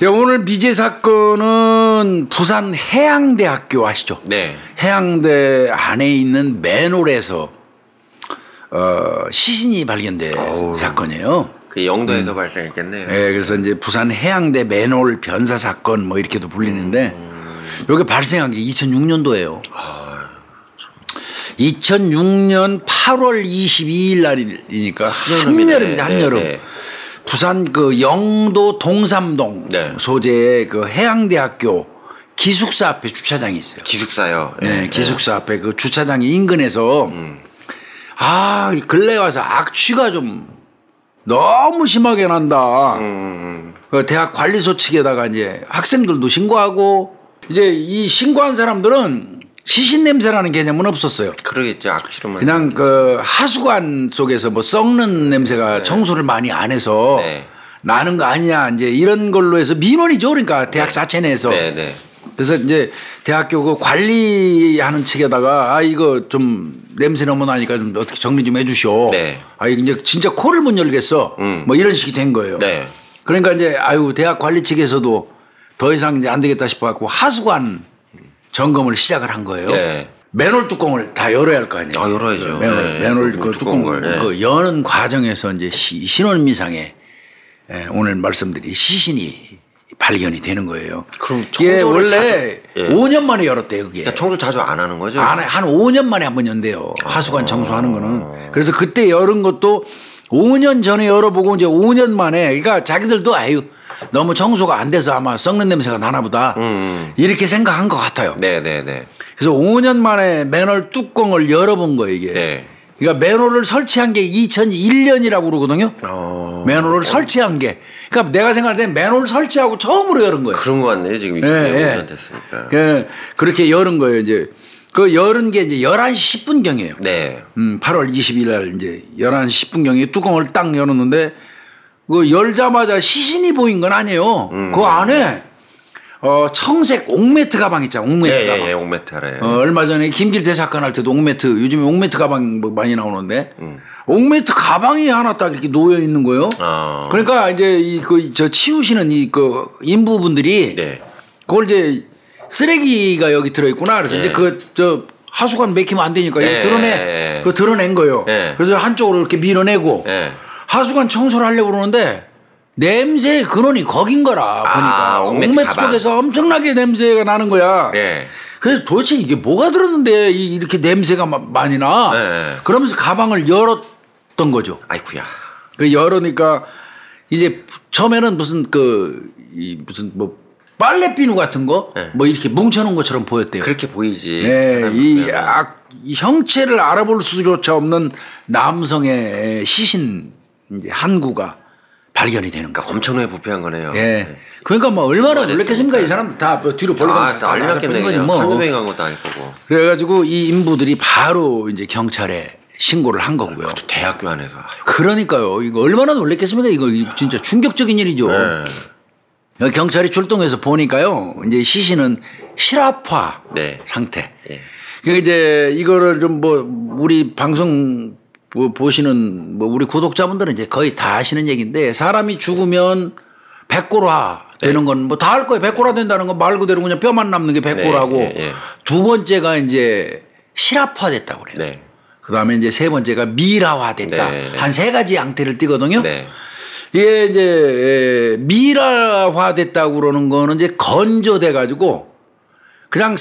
네, 오늘 미제 사건은 부산 해양대학교 아시죠? 네. 해양대 안에 있는 맨홀에서 시신이 발견된 사건이에요. 그 영도에서 발생했겠네요. 네, 그래서 이제 부산 해양대 맨홀 변사 사건 뭐 이렇게도 불리는데 이게 발생한 게 2006년도예요. 2006년 8월 22일 날이니까 한여름이죠, 한여름. 네, 네. 부산 그 영도 동삼동 네. 소재의 그 해양대학교 기숙사 앞에 주차장이 있어요. 기숙사요? 네, 기숙사 앞에 그 주차장 인근에서 근래 와서 악취가 좀 너무 심하게 난다. 그 대학 관리소 측에다가 이제 학생들도 신고하고 이제 이 신고한 사람들은 시신 냄새라는 개념은 없었어요. 그러겠죠. 악취로만. 그냥 그 하수관 속에서 뭐 썩는 냄새가 네. 청소를 많이 안 해서 네. 나는 거 아니냐 이제 이런 걸로 해서 민원이죠. 그러니까 대학 자체 내에서. 네, 네. 그래서 이제 대학교 그 관리하는 측에다가 이거 좀 냄새 너무 나니까 좀 어떻게 정리 좀 해주시오. 네. 이제 진짜 코를 못 열겠어. 뭐 이런 식이 된 거예요. 네. 그러니까 이제 대학 관리 측에서도 더 이상 이제 안 되겠다 싶어갖고 하수관 점검을 시작을 한 거예요. 네. 맨홀 뚜껑을 다 열어야 할 거 아니에요. 열어야죠. 맨홀 그 뚜껑을 그 여는 과정에서 이제 신원미상에 오늘 말씀드린 시신이 발견이 되는 거예요. 그럼 이게 원래 5년 만에 열었대요. 그게. 그러니까 청소 자주 안 하는 거죠? 한 5년 만에 한 번 연대요. 하수관 청소하는 거는. 그래서 그때 열은 것도 5년 전에 열어보고 이제 5년 만에 그러니까 자기들도 너무 청소가 안 돼서 아마 썩는 냄새가 나나 보다 이렇게 생각한 것 같아요. 네네네. 그래서 5년 만에 맨홀 뚜껑을 열어본 거예요 이게. 네. 그러니까 맨홀을 설치한 게 2001년이라고 그러거든요. 맨홀을 설치한 게. 그러니까 내가 생각할 때 맨홀 설치하고 처음으로 열은 거예요. 그런 거 같네요. 지금 5년 됐으니까. 그렇게 열은 거예요. 이제 그 열은 게 이제 11시 10분경이에요. 네. 8월 20일 날 이제 11시 10분경에 뚜껑을 딱 열었는데 그 열자마자 시신이 보인 건 아니에요. 그 안에 청색 옥매트 가방 있잖아. 옥매트 가방. 예, 옥매트 알아요. 얼마 전에 김길태 사건 할 때도 옥매트 요즘에 옥매트 가방 뭐 많이 나오는데 옥매트 가방이 하나 딱 이렇게 놓여 있는 거예요. 그러니까 이제 저 치우시는 그 인부분들이 네. 그걸 이제 쓰레기가 여기 들어 있구나. 그래서 이제 저 하수관 맥히면 안 되니까 여기 그거 드러낸 거예요. 그래서 한쪽으로 이렇게 밀어내고 하수관 청소를 하려고 그러는데 냄새의 근원이 거긴 거라 보니까 옥매트 쪽에서 엄청나게 냄새가 나는 거야. 그래서 도대체 이게 뭐가 들었는데 이렇게 냄새가 많이 나? 그러면서 가방을 열었던 거죠. 아이쿠야. 그 열으니까 이제 처음에는 무슨 뭐 빨래 비누 같은 거 뭐 이렇게 뭉쳐놓은 것처럼 보였대요. 그렇게 보이지. 이 형체를 알아볼 수조차 없는 남성의 시신 한 구가 발견이 되는 거. 엄청나게 부패한 거네요. 그러니까 뭐 얼마나 놀랬겠습니까? 이 사람 다 뒤로 벌려가면 다 알렸겠네. 거지 뭐. 한두 명이 간 것도 아닐 거고. 그래가지고 이 인부들이 바로 이제 경찰에 신고를 한 거고요. 그것도 대학교 안에서. 그러니까요. 이거 얼마나 놀랬겠습니까? 이거 진짜 충격적인 일이죠. 경찰이 출동해서 보니까요. 이제 시신은 실압화 상태. 그러니까 이제 이거를 좀 우리 방송 보시는 우리 구독자분들은 이제 거의 다 아시는 얘기인데 사람이 죽으면 백골화 되는 건 다 알 거예요. 백골화 된다는 건 말 그대로 그냥 뼈만 남는 게 백골화고 두 번째가 이제 실압화 됐다고 그래요. 그 다음에 이제 세 번째가 미라화 됐다. 한 세 가지 양태를 띠거든요. 이게 이제 미라화 됐다고 그러는 거는 이제 건조돼 가지고 그냥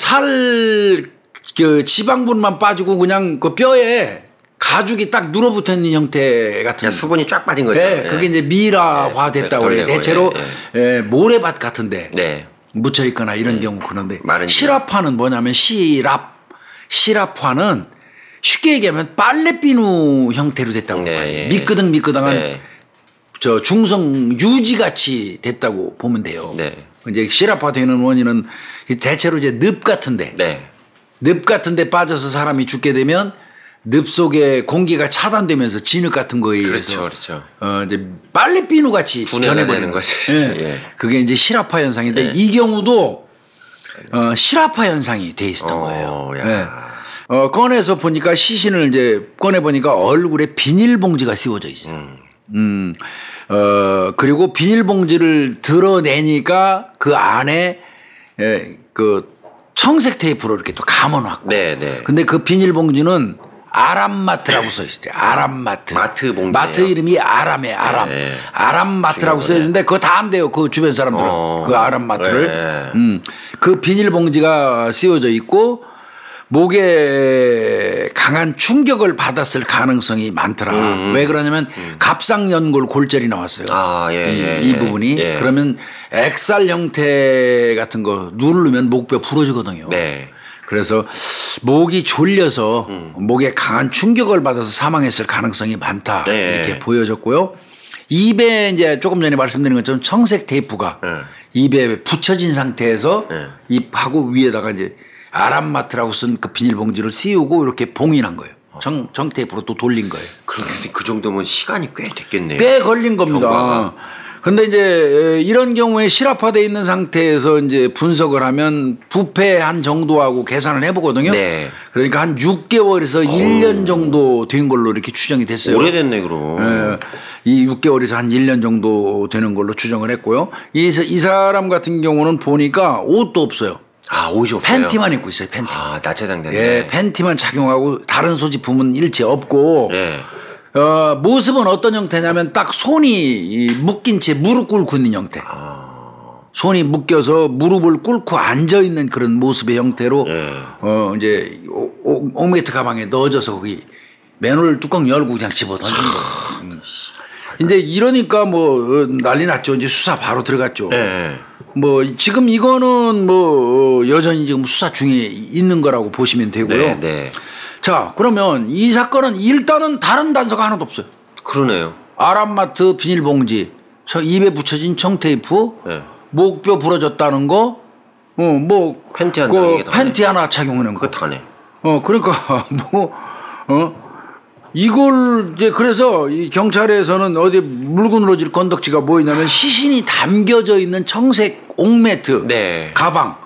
지방분만 빠지고 그냥 그 뼈에 가죽이 딱 눌어붙어 있는 형태 같은 수분이 쫙 빠진 거죠. 그게 이제 미라화 됐다고 그래요. 대체로 모래밭 같은데 묻혀 있거나 이런 경우 그런데 실압화는 뭐냐면 실압화는 쉽게 얘기하면 빨래비누 형태로 됐다고 봐요. 미끄덩미끄덩한 저 중성 유지같이 됐다고 보면 돼요. 이제 실압화되는 원인은 대체로 이제 늪 같은데 늪 같은데 빠져서 사람이 죽게 되면 늪 속에 공기가 차단되면서 진흙 같은 거에 의해서 이제 빨래비누 같이 변해버리는 거죠. 그게 이제 실압화 현상인데 이 경우도 실압화 현상이 돼 있었던 거예요. 꺼내서 보니까 시신을 이제 꺼내 보니까 얼굴에 비닐봉지가 씌워져 있어요. 그리고 비닐봉지를 드러내니까 그 안에 그 청색 테이프로 이렇게 또 감아놨고. 네. 근데 그 비닐봉지는 아람마트라고 써 있어요. 아람마트. 마트 봉지. 마트 이름이 아람이에요. 아람. 네. 아람마트라고 써 있는데 그거 다 안 돼요. 그 주변 사람들은. 그 아람마트를. 네. 그 비닐봉지가 씌워져 있고 목에 강한 충격을 받았을 가능성이 많더라. 왜 그러냐면 갑상연골 골절이 나왔어요. 이 부분이. 그러면 액살 형태 같은 거 누르면 목뼈 부러지거든요. 네. 그래서 목이 졸려서 목에 강한 충격을 받아서 사망했을 가능성이 많다. 이렇게 보여졌고요. 입에 이제 조금 전에 말씀드린 것처럼 청색 테이프가 입에 붙여진 상태에서 입하고 위에다가 이제 아람마트라고 쓴 그 비닐봉지를 씌우고 이렇게 봉인한 거예요. 정테이프로 또 돌린 거예요. 그런데 그 정도면 시간이 꽤 됐겠네요. 꽤 걸린 겁니다. 근데 이제 이런 경우에 실압화되어 있는 상태에서 이제 분석을 하면 부패한 정도하고 계산을 해보거든요. 네. 그러니까 한 6개월에서 1년 정도 된 걸로 이렇게 추정이 됐어요. 오래됐네 그럼. 이 6개월에서 한 1년 정도 되는 걸로 추정을 했고요. 이 사람 같은 경우는 보니까 옷도 없어요. 옷이 없어요? 팬티만 입고 있어요. 팬티. 나체장 됐네. 예, 팬티만 착용하고 다른 소지품은 일체 없고 모습은 어떤 형태냐면 딱 손이 묶인 채 무릎 꿇고 있는 형태. 손이 묶여서 무릎을 꿇고 앉아 있는 그런 모습의 형태로 이제 옥매트 가방에 넣어져서 거기 맨홀 뚜껑 열고 그냥 집어 던진 거예요. 이제 이러니까 뭐 난리 났죠. 이제 수사 바로 들어갔죠. 뭐 지금 이거는 뭐 여전히 지금 수사 중에 있는 거라고 보시면 되고요. 자, 그러면 이 사건은 일단은 다른 단서가 하나도 없어요. 그러네요. 아람마트 비닐봉지, 입에 붙여진 청테이프, 목뼈 부러졌다는 거, 뭐 팬티 하나 착용하는 거. 그렇다네. 그러니까 이걸 이제 그래서 이 경찰에서는 어디 물고 늘어질 건덕지가 뭐였냐면 시신이 담겨져 있는 청색 옥매트 가방,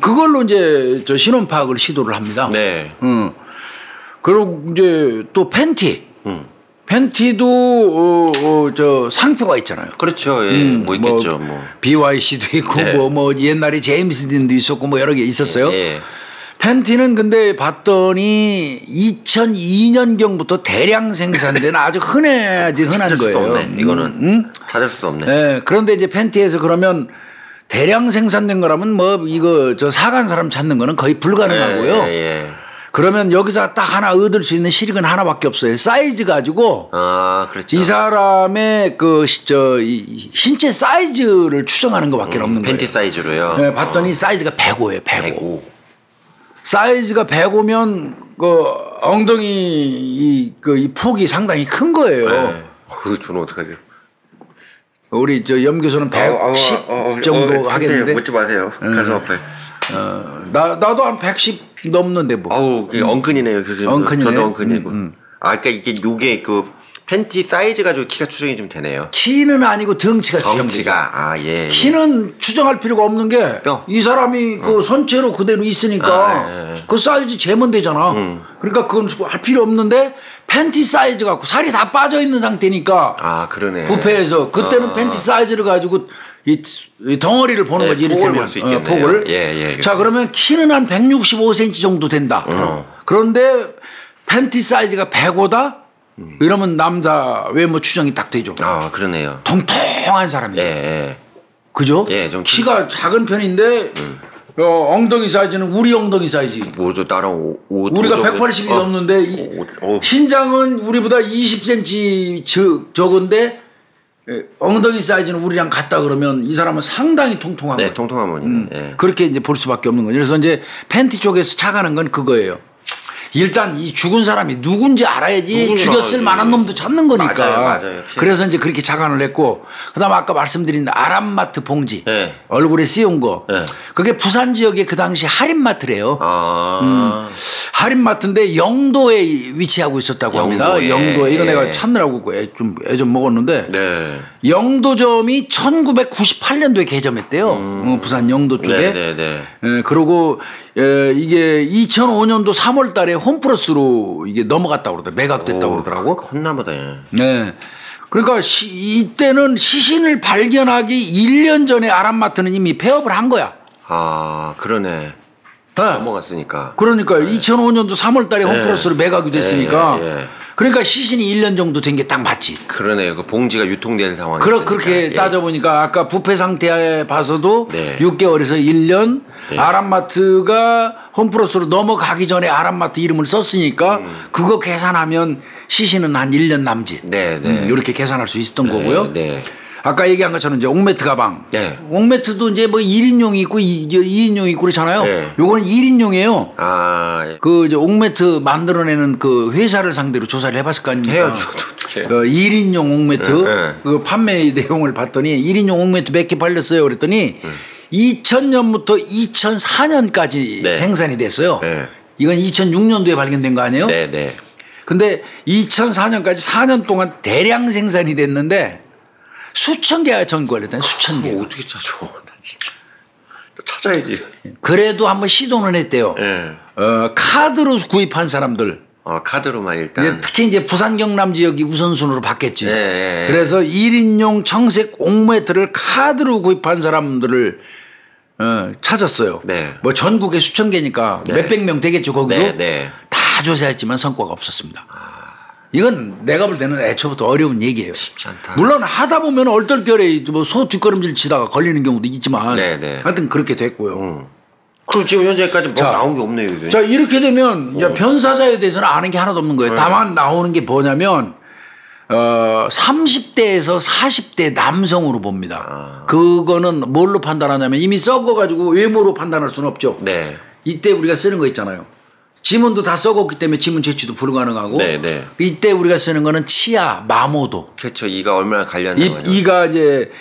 그걸로 이제 저 신원 파악을 시도를 합니다. 그리고 이제 또 팬티. 팬티도 저 상표가 있잖아요. 그렇죠. 뭐 있겠죠. 뭐 BYC도 있고 뭐 옛날에 제임스 딘도 있었고 뭐 여러 개 있었어요. 팬티는 근데 봤더니 2002년경부터 대량 생산된 아주 흔한 거예요. 없네. 이거는 찾을 수 없네. 그런데 이제 팬티에서 그러면 대량 생산된 거라면 뭐 이거 저 사간 사람 찾는 거는 거의 불가능하고요. 그러면 여기서 딱 하나 얻을 수 있는 실익은 하나밖에 없어요. 사이즈 가지고 그렇죠. 이 사람의 그 신체 사이즈를 추정하는 것밖에 없는 거예요. 팬티 사이즈로요. 봤더니 사이즈가 105예요. 105. 사이즈가 105면 그 엉덩이 이 폭이 상당히 큰 거예요. 그거 주는 어떡하죠? 우리 저 염 교수는 110 정도 하겠는데. 묻지 마세요. 가슴 아파요. 나도 한 110 넘는데 뭐. 엉큰이네요, 교수님. 엉큰이네. 저도 엉큰이고. 그러니까 요게 그 팬티 사이즈 가지고 키가 추정이 좀 되네요. 키는 아니고 덩치가 추정되죠. 키는 추정할 필요가 없는 게 이 사람이 그 선체로 그대로 있으니까 그 사이즈 재면 되잖아. 그러니까 그건 할 필요 없는데 팬티 사이즈 갖고 살이 다 빠져 있는 상태니까. 그러네. 부패해서 그때는 팬티 사이즈를 가지고 이 덩어리를 보는 거지. 이를테면 폭을. 자, 그러면 키는 한 165cm 정도 된다. 그런데 팬티 사이즈가 105다? 이러면 남자 외모 추정이 딱 되죠. 그러네요. 통통한 사람이에요. 그죠? 좀 키가 작은 편인데 엉덩이 사이즈는 우리 엉덩이 사이즈. 뭐죠? 나랑 우리가 180이 넘는데 신장은 우리보다 20cm 적은데 엉덩이 사이즈는 우리랑 같다 그러면 이 사람은 상당히 통통한 거예요. 통통한 분이네. 그렇게 이제 볼 수밖에 없는 거죠. 그래서 이제 팬티 쪽에서 착안한 건 그거예요. 일단 이 죽은 사람이 누군지 알아야지 죽였을 만한 놈도 찾는 거니까. 맞아요. 그래서 이제 그렇게 착안을 했고, 그다음 아까 말씀드린 아람마트 봉지 얼굴에 씌운 거, 그게 부산 지역의 그 당시 할인마트래요. 할인마트인데 영도에 위치하고 있었다고 합니다. 영도에 이거 내가 찾느라고 애 좀 먹었는데 영도점이 1998년도에 개점했대요. 부산 영도 쪽에. 그리고 이게 2005년도 3월달에 홈플러스로 이게 넘어갔다고 그러더라고요. 매각됐다고 그러더라고. 컸나보다. 네. 그러니까 이때는 시신을 발견하기 1년 전에 아람마트는 이미 폐업을 한 거야. 아, 그러네. 네. 넘어갔으니까. 그러니까 2005년도 3월 달에 홈플러스로 매각이 됐으니까. 그러니까 시신이 1년 정도 된 게 딱 맞지. 그러네요. 그 봉지가 유통된 상황이니까. 그렇게 따져보니까 아까 부패 상태에 봐서도 6개월에서 1년 아람마트가 홈플러스로 넘어가기 전에 아람마트 이름을 썼으니까 그거 계산하면 시신은 한 1년 남짓. 이렇게 계산할 수 있었던 거고요. 아까 얘기한 것처럼 이제 옥매트 가방. 옥매트도 이제 뭐 1인용이 있고 2인용이 있고 그렇잖아요. 요거는 1인용이에요. 그 이제 옥매트 만들어내는 그 회사를 상대로 조사를 해봤을 거 아닙니까? 1인용 옥매트 그 판매 내용을 봤더니 1인용 옥매트 몇 개 팔렸어요. 그랬더니 2000년부터 2004년까지 생산이 됐어요. 이건 2006년도에 발견된 거 아니에요? 근데 2004년까지 4년 동안 대량 생산이 됐는데 수천 개가 전거했다니 수천 개. 어떻게 찾아? 나 진짜 찾아야지. 그래도 한번 시도는 했대요. 카드로 구입한 사람들. 카드로만 일단. 이제 특히 이제 부산 경남 지역이 우선순위로 받겠지. 그래서 1인용 청색 옥매트를 카드로 구입한 사람들을 찾았어요. 뭐 전국에 수천 개니까 몇백 명 되겠죠 거기도. 다 조사했지만 성과가 없었습니다. 이건 내가 볼 때는 애초부터 어려운 얘기예요. 쉽지 않다. 물론 하다 보면 얼떨결에 뭐 소 뒷걸음질 치다가 걸리는 경우도 있지만 하여튼 그렇게 됐고요. 그럼 지금 현재까지 뭐 나온 게 없네요. 이게. 자 이렇게 되면 변사자에 대해서는 아는 게 하나도 없는 거예요. 다만 나오는 게 뭐냐면 30대에서 40대 남성으로 봅니다. 그거는 뭘로 판단하냐면 이미 썩어가지고 외모로 판단할 수는 없죠. 이때 우리가 쓰는 거 있잖아요. 지문도 다 썩었기 때문에 지문 제취도 불가능하고 이때 우리가 쓰는 거는 치아 마모도. 그렇죠. 이가 얼마나 관련된 거죠. 이가 이제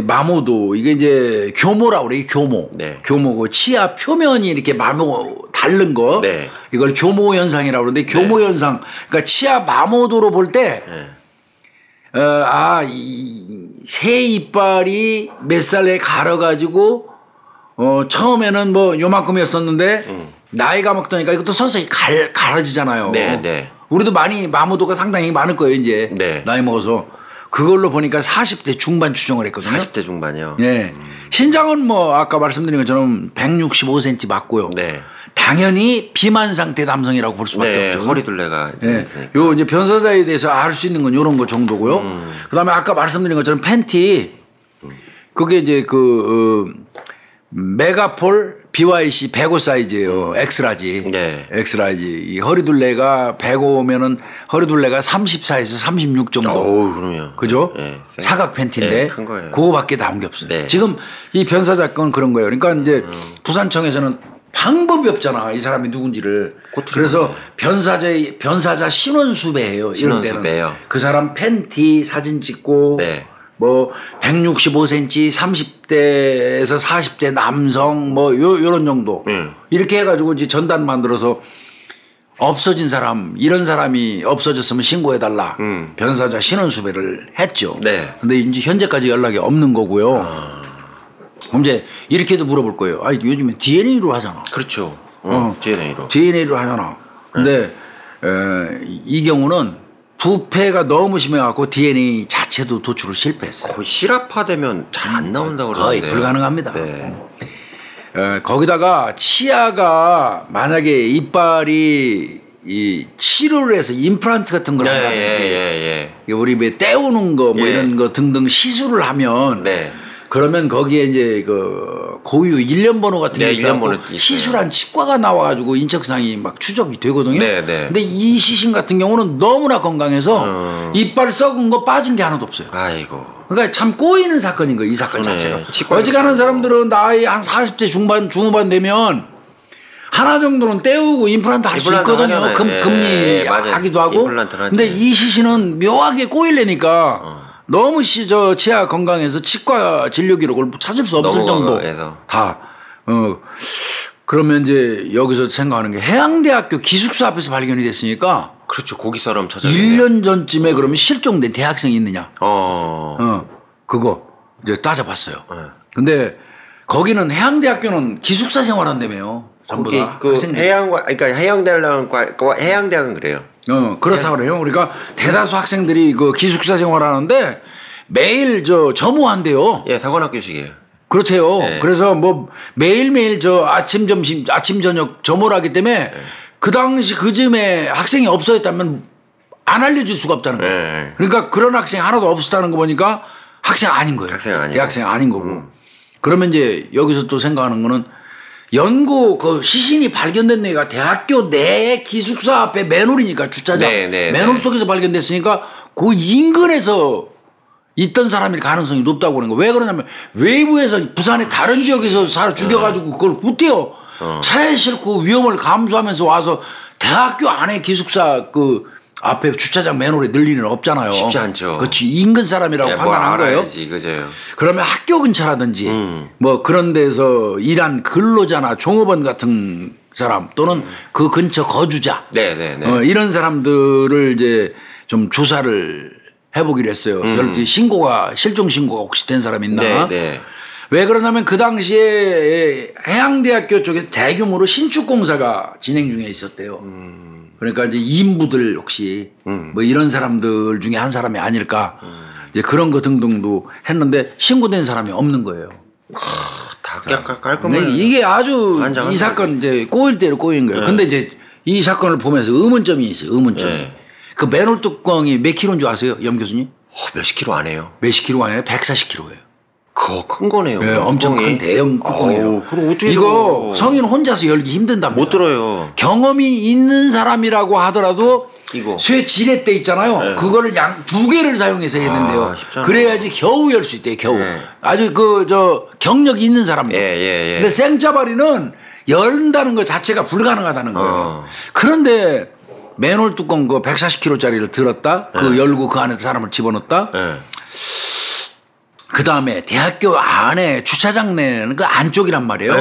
마모도 이게 이제 교모라고 그래요. 교모. 교모고 치아 표면이 이렇게 마모 다른 거. 이걸 교모 현상이라고 그러는데 교모 현상. 그러니까 치아 마모도로 볼 때 새 이빨이 몇 살에 갈아가지고 처음에는 뭐 요만큼이었었는데 나이가 먹더니까 이것도 서서히 갈아지잖아요. 우리도 많이 마모도가 상당히 많을 거예요 이제 나이 먹어서. 그걸로 보니까 40대 중반 추정을 했거든요. 40대 중반이요. 신장은 뭐 아까 말씀드린 것처럼 165cm 맞고요. 당연히 비만 상태 남성이라고 볼 수밖에 없죠. 허리둘레가. 요 이제 변사자에 대해서 알 수 있는 건 이런 거 정도고요. 그다음에 아까 말씀드린 것처럼 팬티 그게 이제 그 메가폴 BYC 105 사이즈예요. 엑스라지. 엑스라지. 이 허리둘레가 105면은 허리둘레가 34에서 36 정도. 그럼요. 그죠? 사각 팬티인데 큰 거예요. 그거밖에 나온 게 없어요. 지금 이 변사자 건 그런 거예요. 그러니까 이제 부산청에서는 방법이 없잖아. 이 사람이 누군지를. 그래서 변사자 신원수배예요. 이런 데는. 그 사람 팬티 사진 찍고 뭐 165cm 30대에서 40대 남성 뭐 요런 정도 이렇게 해가지고 이제 전단 만들어서 없어진 사람 이런 사람이 없어졌으면 신고해달라 변사자 신원수배를 했죠. 근데 이제 현재까지 연락이 없는 거고요. 그럼 이제 이렇게도 물어볼 거예요. 요즘에 DNA로 하잖아. 그렇죠. DNA로 하잖아. 근데 이 경우는 부패가 너무 심해갖고 DNA 자체도 도출을 실패했어요. 거의 실압화되면 잘 안 나온다고 그러는데 거의 불가능합니다. 거기다가 치아가 만약에 이빨이 이 치료를 해서 임플란트 같은 걸 한다든지 우리 왜 떼우는 거 뭐 이런 거 등등 시술을 하면 그러면 거기에 이제 그 고유 1년 번호 같은 게 있어요. 시술한 치과가 나와가지고 인적사항이 막 추적이 되거든요. 근데 이 시신 같은 경우는 너무나 건강해서 이빨 썩은 거 빠진 게 하나도 없어요. 그러니까 참 꼬이는 사건인 거예요. 이 사건 자체가. 어지간한 사람들은 나이 한 40대 중후반 되면 하나 정도는 떼우고 임플란트 할 수 있거든요. 금리하기도 하고. 근데 이 시신은 묘하게 꼬이려니까 너무 치아 건강해서 치과 진료 기록을 찾을 수 없을 정도 다. 그러면 이제 여기서 생각하는 게 해양대학교 기숙사 앞에서 발견이 됐으니까. 그렇죠. 고기 사람 찾아야 1년 전쯤에 그러면 실종된 대학생이 있느냐. 그거 이제 따져봤어요. 근데 거기는 해양대학교는 기숙사 생활한다며요. 전부 거기 다. 그 해양과 그러니까 해양대학은 그래요. 그렇다고 그래요. 그러니까 대다수 학생들이 그 기숙사 생활하는데 매일 점호한대요. 예, 사관학교식이에요. 그렇대요. 네. 그래서 뭐 매일매일 아침 점심 아침 저녁 점호를 하기 때문에 네. 그 당시 그쯤에 학생이 없어졌다면 안 알려줄 수가 없다는 거예요. 네. 그러니까 그런 학생이 하나도 없었다는 거 보니까 학생 아닌 거예요. 대학생 아닌 거고. 그러면 이제 여기서 또 생각하는 거는 연고 그 시신이 발견된 데가 대학교 내 기숙사 앞에 맨홀이니까 주차장 맨홀 속에서 발견됐으니까 그 인근에서 있던 사람일 가능성이 높다고 그러는 거예요. 왜 그러냐면 외부에서 부산의 다른 지역에서 살아 죽여가지고 그걸 어때요? 차에 싣고 위험을 감수하면서 와서 대학교 안에 기숙사 그 앞에 주차장 맨홀에 늘 일은 없잖아요. 쉽지 않죠. 그렇지. 인근 사람이라고 판단한 거예요. 그죠. 그러면 학교 근처라든지 뭐 그런 데서 일한 근로자나 종업원 같은 사람 또는 그 근처 거주자 이런 사람들을 이제 좀 조사를 해보기로 했어요. 별도 실종 신고가 혹시 된 사람 있나? 왜 그러냐면 그 당시에 해양대학교 쪽에 대규모로 신축 공사가 진행 중에 있었대요. 그러니까 이제 인부들 혹시 뭐 이런 사람들 중에 한 사람이 아닐까 이제 그런 거 등등도 했는데 신고된 사람이 없는 거예요. 다 깔끔하게 이게 아주 이 사건 이제 꼬일 대로 꼬인 거예요. 근데 이제 이 사건을 보면서 의문점이 있어요. 의문점이. 그 맨홀 뚜껑이 몇 킬로인 줄 아세요, 염 교수님? 몇십 킬로 안 해요. 몇십 킬로가 아니라 140킬로예요. 그거 큰 거네요. 네, 엄청 큰 대형 뚜껑이에요. 그럼 어떻게 이거 성인 혼자서 열기 힘든답니다. 못 들어요. 경험이 있는 사람이라고 하더라도 쇠 지렛대 있잖아요. 그거를 두 개를 사용해서 해야 된대요. 그래야지 겨우 열 수 있대요. 겨우. 아주 경력이 있는 사람들. 근데 생짜발이는 열다는 것 자체가 불가능하다는 거예요. 그런데 맨홀 뚜껑 그 140kg짜리를 들었다. 그 열고 그 안에 사람을 집어넣었다. 그 다음에 대학교 안에 주차장 내는 그 안쪽이란 말이에요.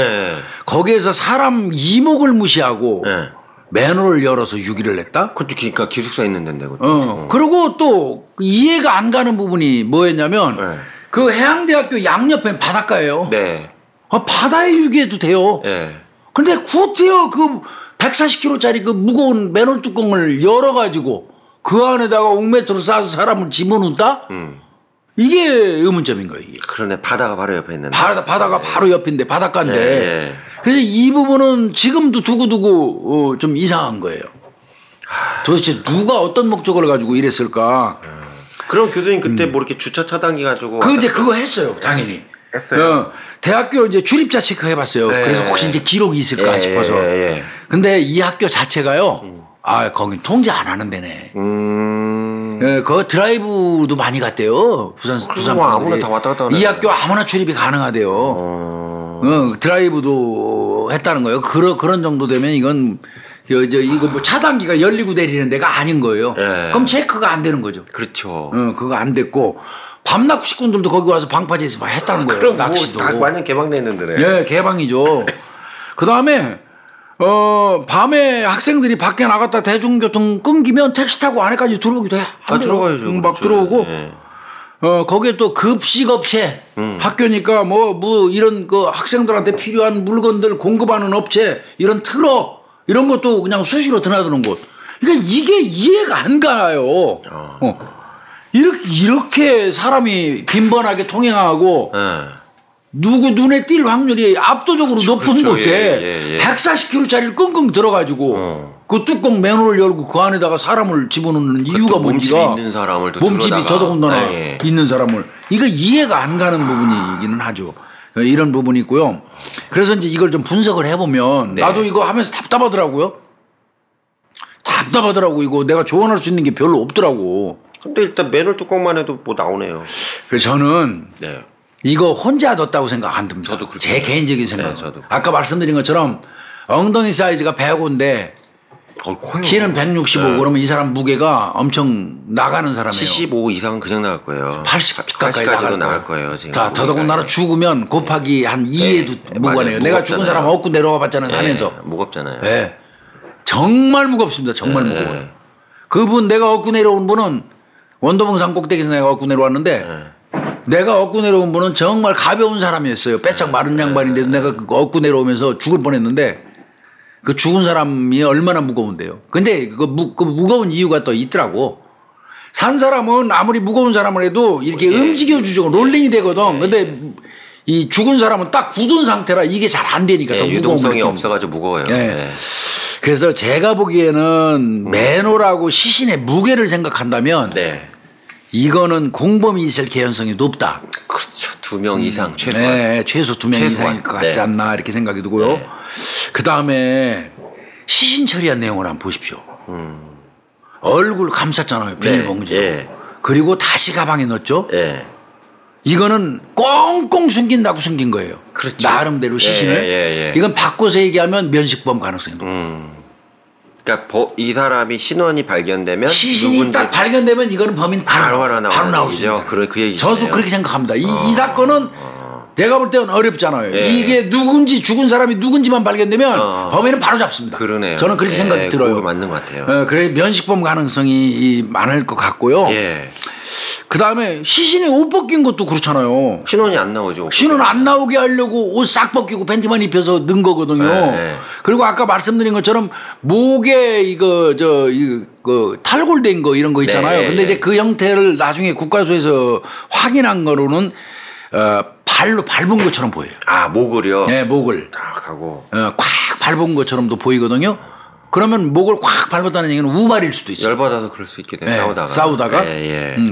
거기에서 사람 이목을 무시하고 맨홀을 열어서 유기를 했다. 그것도 그러니까 기숙사 있는 데인데. 그리고 또 이해가 안 가는 부분이 뭐였냐면 그 해양대학교 양옆엔 바닷가예요. 바다에 유기해도 돼요. 근데 굿해요. 그 140kg짜리 그 무거운 맨홀 뚜껑을 열어가지고 그 안에다가 옥매트로 싸서 사람을 집어넣다? 이게 의문점인 거예요. 이게. 그러네. 바다가 바로 옆에 있는데. 바다가 바로 옆인데 바닷가인데. 그래서 이 부분은 지금도 두고두고 좀 이상한 거예요. 도대체 누가 어떤 목적을 가지고 이랬을까? 그럼 교수님 그때 뭐 이렇게 주차 차단기 가지고 그거 했어요. 당연히. 했어요. 대학교 이제 출입자 체크 해봤어요. 그래서 혹시 이제 기록이 있을까 싶어서. 근데 이 학교 자체가요. 거긴 통제 안 하는 데네. 그 드라이브도 많이 갔대요. 부산 아무나 다 왔다 갔다 하네. 이 학교 아무나 출입이 가능하대요. 드라이브도 했다는 거예요. 그런 정도 되면 이건 이거 뭐 차단기가 열리고 내리는 데가 아닌 거예요. 그럼 체크가 안 되는 거죠. 그렇죠. 그거 안 됐고 밤낮 식군들도 거기 와서 방파제에서 막 했다는 거예요. 그럼 낚시도. 다 완전 개방돼 있는 데네. 네, 개방이죠. 그 다음에 밤에 학생들이 밖에 나갔다 대중교통 끊기면 택시 타고 안에까지 들어오기도 해. 들어가야죠. 막 들어오고. 거기에 또 급식업체 학교니까 뭐 이런 그 학생들한테 필요한 물건들 공급하는 업체 이런 트럭 이런 것도 그냥 수시로 드나드는 곳. 그러니까 이게 이해가 안 가요. 이렇게 사람이 빈번하게 통행하고 누구 눈에 띌 확률이 압도적으로 높은 곳에 140kg짜리를 끙끙 들어가지고 그 뚜껑 맨홀을 열고 그 안에다가 사람을 집어넣는 이유가 뭔지가 몸집이 있는 사람을 몸집이 더더군다나 있는 사람을 이거 이해가 안 가는 부분이기는 하죠. 이런 부분이 있고요. 그래서 이제 이걸 좀 분석을 해보면 나도 이거 하면서 답답하더라고요. 이거 내가 조언할 수 있는 게 별로 없더라고. 근데 일단 맨홀 뚜껑만 해도 뭐 나오네요. 그래서 저는 이거 혼자 뒀다고 생각 안 듭니다. 저도 제 개인적인 생각. 저도. 아까 말씀드린 것처럼 엉덩이 사이즈가 105인데 키는 165 그러면 이 사람 무게가 엄청 나가는 사람이에요. 75 이상은 그냥 나갈 거예요. 80 가까이 나갈 거예요. 지금 더더군다나 죽으면 곱하기 한 2에도 무거워요. 내가 죽은 사람 얻고 내려와 봤잖아요. 살면서. 무겁잖아요. 정말 무겁습니다. 정말 무거워요. 그분 내가 얻고 내려온 분은 원도봉산 꼭대기에서 내가 얻고 내려왔는데 내가 얻고 내려온 분은 정말 가벼운 사람이었어요. 빼짝 마른 양반인데도 내가 그거 얻고 내려오면서 죽을 뻔했는데 그 죽은 사람이 얼마나 무거운데요. 근데 그 무거운 이유가 또 있더라고. 산 사람은 아무리 무거운 사람을 해도 이렇게 움직여주죠. 롤링이 되거든. 근데 이 죽은 사람은 딱 굳은 상태라 이게 잘 안 되니까 더 유동성이 없어가지고 무거워요. 그래서 제가 보기에는 매너라고 시신의 무게를 생각한다면 이거는 공범이 있을 개연성이 높다. 그렇죠. 2명 이상 최소한. 네, 최소 2명 이상일 것 같지 않나 이렇게 생각이 들고요. 그 다음에 시신 처리한 내용을 한번 보십시오. 얼굴 감쌌잖아요. 비닐봉지. 그리고 다시 가방에 넣었죠. 이거는 꽁꽁 숨긴다고 숨긴 거예요. 그렇죠. 나름대로 시신을. 이건 바꿔서 얘기하면 면식범 가능성이 높아요. 그러니까 이 사람이 신원이 발견되면 시신이 딱 발견되면 이거는 범인 바로 나올 수 있어요. 그 얘기죠. 저도 그렇게 생각합니다. 이 사건은 내가 볼 때는 어렵잖아요. 이게 누군지 죽은 사람이 누군지만 발견되면 범인은 바로 잡습니다. 그러네요. 저는 그렇게 생각이 들어요. 맞는 것 같아요. 그래 면식범 가능성이 많을 것 같고요. 그 다음에 시신에 옷 벗긴 것도 그렇잖아요. 신원이 안 나오죠. 신원 안 나오게 하려고 옷 싹 벗기고 팬티만 입혀서 넣은 거거든요. 그리고 아까 말씀드린 것처럼 목에 이거 탈골된 거 이런 거 있잖아요. 근데 이제 그 형태를 나중에 국과수에서 확인한 거로는 발로 밟은 것처럼 보여요. 아, 목을요? 네, 목을. 딱 하고. 콱 밟은 것처럼도 보이거든요. 그러면 목을 콱 밟았다는 얘기는 우발일 수도 있어요. 열받아서 그럴 수 있겠네요. 싸우다가.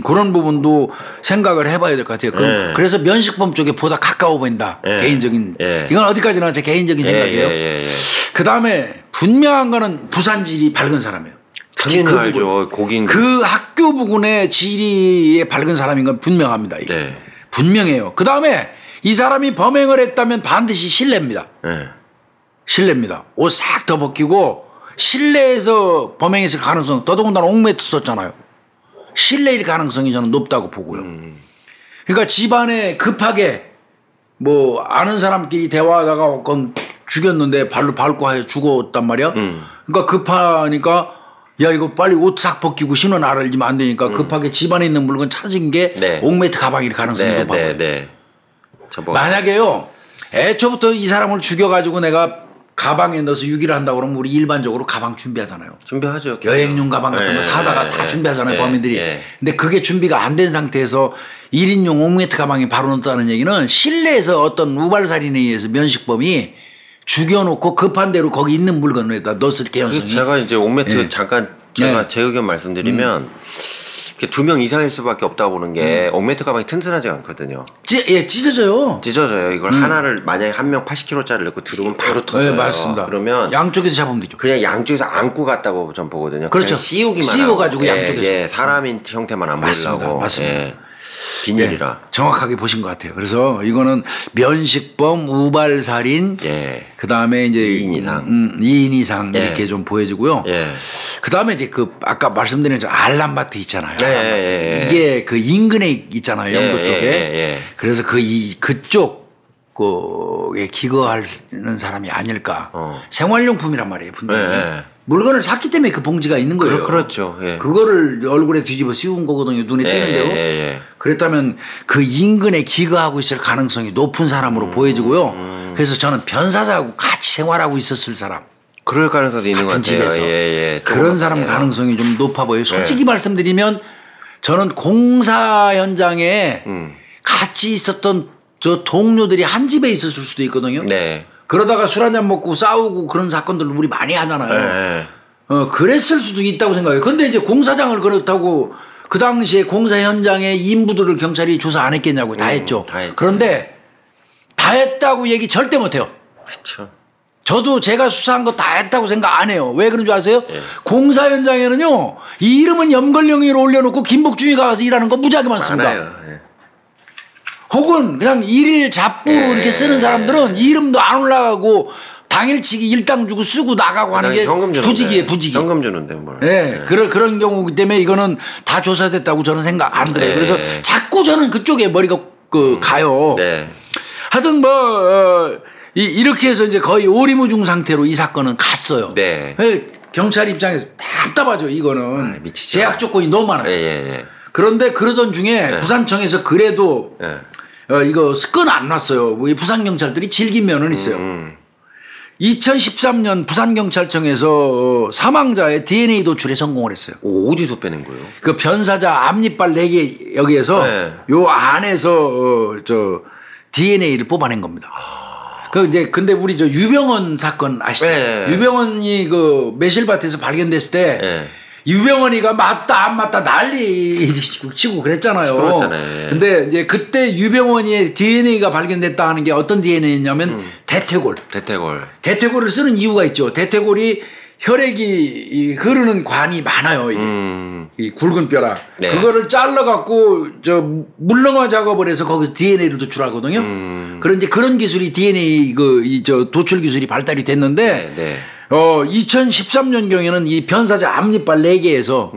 그런 부분도 생각을 해봐야 될 것 같아요. 그래서 면식범 쪽에 보다 가까워 보인다. 개인적인. 이건 어디까지나 제 개인적인 생각이에요. 그 다음에 분명한 거는 부산지리 밝은 사람이에요. 특히 그 알죠. 고긴. 그 학교 부근의 지리에 밝은 사람인 건 분명합니다. 분명해요. 그 다음에 이 사람이 범행을 했다면 반드시 실내입니다. 실내입니다. 옷 싹 더 벗기고 실내에서 범행했을 가능성, 더더군다나 옥매트 썼잖아요. 실내일 가능성이 저는 높다고 보고요. 그러니까 집안에 급하게 뭐 아는 사람끼리 대화하다가 죽였는데 발로 밟고 하여 죽었단 말이야. 그러니까 급하니까 야 이거 빨리 옷 싹 벗기고 신원 알려주면 안 되니까 급하게 집안에 있는 물건 찾은 게 옥매트 가방일 가능성이 높아요. 만약에요 애초부터 이 사람을 죽여가지고 내가 가방에 넣어서 유기를 한다고 그러면 우리 일반적으로 가방 준비하잖아요. 준비하죠. 여행용 가방 같은 거 사다가 다 준비하잖아요. 범인들이. 근데 그게 준비가 안 된 상태에서 1인용 옥매트 가방에 바로 넣었다는 얘기는 실내에서 어떤 우발살인에 의해서 면식범이 죽여놓고 급한 대로 거기 있는 물건에다 넣었을 개연성이. 제가 이제 옥매트 잠깐 제가 제 의견 말씀드리면 2명 이상일 수밖에 없다고 보는 게 옥매트 가방이 튼튼하지 않거든요. 찢어져요. 찢어져요. 이걸 하나를 만약에 한 명 80kg짜리를 넣고 들어오면 바로 터져요. 맞습니다. 그러면 양쪽에서 잡으면 되죠. 그냥 양쪽에서 안고 갔다고 전 보거든요. 그렇죠. 씌워가지고 양쪽에서. 사람인 형태만 안 보이려고. 맞습니다. 비닐이라. 정확하게 보신 것 같아요. 그래서 이거는 면식범, 우발살인, 그 다음에 이제 2인 이상 이렇게 좀 보여지고요. 그 다음에 이제 그 아까 말씀드린 알람바트 있잖아요. 이게 그 인근에 있잖아요. 영도 쪽에. 그래서 그쪽에 기거하는 사람이 아닐까. 생활용품이란 말이에요. 분명히. 물건을 샀기 때문에 그 봉지가 있는 거예요. 그렇죠. 그거를 얼굴에 뒤집어 씌운 거거든요. 눈에 띄는 대로. 그랬다면 그 인근에 기거하고 있을 가능성이 높은 사람으로 보여지고요. 그래서 저는 변사자하고 같이 생활하고 있었을 사람. 그럴 가능성도 있는 것 같아요. 집에서. 그런 사람 가능성이 좀 높아 보여요. 솔직히 말씀드리면 저는 공사 현장에 같이 있었던 저 동료들이 한 집에 있었을 수도 있거든요. 그러다가 술 한잔 먹고 싸우고 그런 사건들 우리 많이 하잖아요. 그랬을 수도 있다고 생각해요. 근데 이제 공사장을 그렇다고 그 당시에 공사 현장에 인부들을 경찰이 조사 안 했겠냐고. 다 했죠. 그런데 다 했다고 얘기 절대 못 해요. 그렇죠. 저도 제가 수사한 거 다 했다고 생각 안 해요. 왜 그런 줄 아세요? 공사 현장에는요 이 이름은 염걸령이로 올려놓고 김복중이가 가서 일하는 거 무지하게 많습니다. 많아요. 혹은 그냥 일일 잡부로 이렇게 쓰는 사람들은 이름도 안 올라가고 당일치기 일당 주고 쓰고 나가고 하는 게 부직이에요. 부직이. 현금 주는데 뭘. 그런 경우기 때문에 이거는 다 조사됐다고 저는 생각 안 들어요. 그래서 자꾸 저는 그쪽에 머리가 가요. 하여튼 이렇게 해서 이제 거의 오리무중 상태로 이 사건은 갔어요. 경찰 입장에서 답답하죠. 이거는 제약 조건이 너무 많아요. 그런데 그러던 중에 부산청에서 그래도 이거 건 안 났어요. 부산 경찰들이 즐긴 면은 있어요. 2013년 부산경찰청에서 사망자의 DNA 도출에 성공을 했어요. 오, 어디서 빼낸 거예요? 그 변사자 앞니빨 4개 여기에서 네. 요 안에서 저 DNA를 뽑아낸 겁니다. 그 이제 근데 우리 저 유병헌 사건 아시죠? 네. 유병헌이 그 매실밭에서 발견됐을 때 네. 유병헌이가 맞다 안 맞다 난리 치고 그랬잖아요. 시끄럽잖아요. 근데 이제 그때 유병헌이의 DNA가 발견됐다 하는 게 어떤 DNA냐면 대퇴골. 대퇴골을 쓰는 이유가 있죠. 대퇴골이 혈액이 흐르는 관이 많아요. 이게 이 굵은 뼈라. 네. 그거를 잘라갖고 저 물렁화 작업을 해서 거기서 DNA를 도출하거든요. 그런데 그런 기술이 DNA 저 도출 기술이 발달이 됐는데. 네. 2013년 경에는 이 변사자 앞니빨 4개에서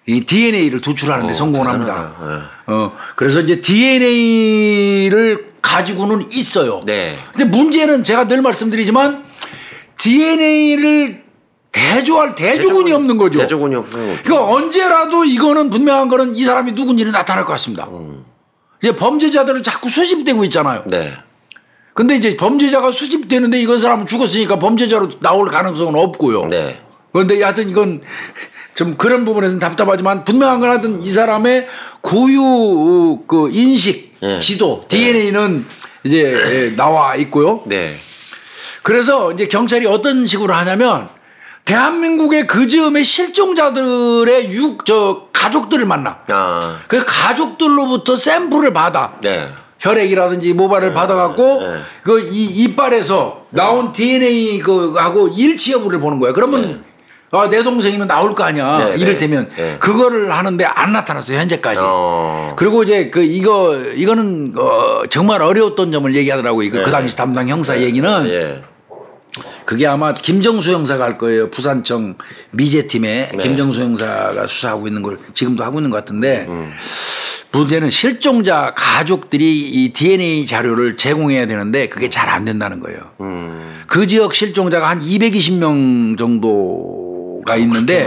이 DNA를 도출하는데 성공을 합니다. 그래서 이제 DNA를 가지고는 있어요. 네. 근데 문제는 제가 늘 말씀드리지만 DNA를 대조할 대조군이 없는 거죠. 대조군이 없어요. 그러니까 언제라도 이거는 분명한 거는 이 사람이 누군지는 나타날 것 같습니다. 이제 범죄자들은 자꾸 수집되고 있잖아요. 네. 근데 이제 범죄자가 수집되는데 이건 사람은 죽었으니까 범죄자로 나올 가능성은 없고요. 네. 그런데 하여튼 이건 좀 그런 부분에서는 답답하지만 분명한 건 하여튼 이 사람의 고유 그 인식, 지도, DNA는 이제 나와 있고요. 네. 그래서 이제 경찰이 어떤 식으로 하냐면 대한민국의 그 즈음에 실종자들의 가족들을 만나. 그 가족들로부터 샘플을 받아. 네. 혈액이라든지 모발을 받아갖고 그 이빨에서 나온 DNA 하고 일치 여부를 보는 거야. 그러면 내 동생이면 나올 거 아니야. 이를테면 그거를 하는데 안 나타났어요 현재까지. 그리고 이제 이거는 정말 어려웠던 점을 얘기하더라고요. 그 당시 담당 형사 얘기는 그게 아마 김정수 형사가 할 거예요. 부산청 미제팀에 김정수 형사가 수사하고 있는 걸 지금도 하고 있는 것 같은데. 문제는 실종자 가족들이 이 DNA 자료를 제공해야 되는데 그게 잘 안 된다는 거예요. 그 지역 실종자가 한 220명 정도가 있는데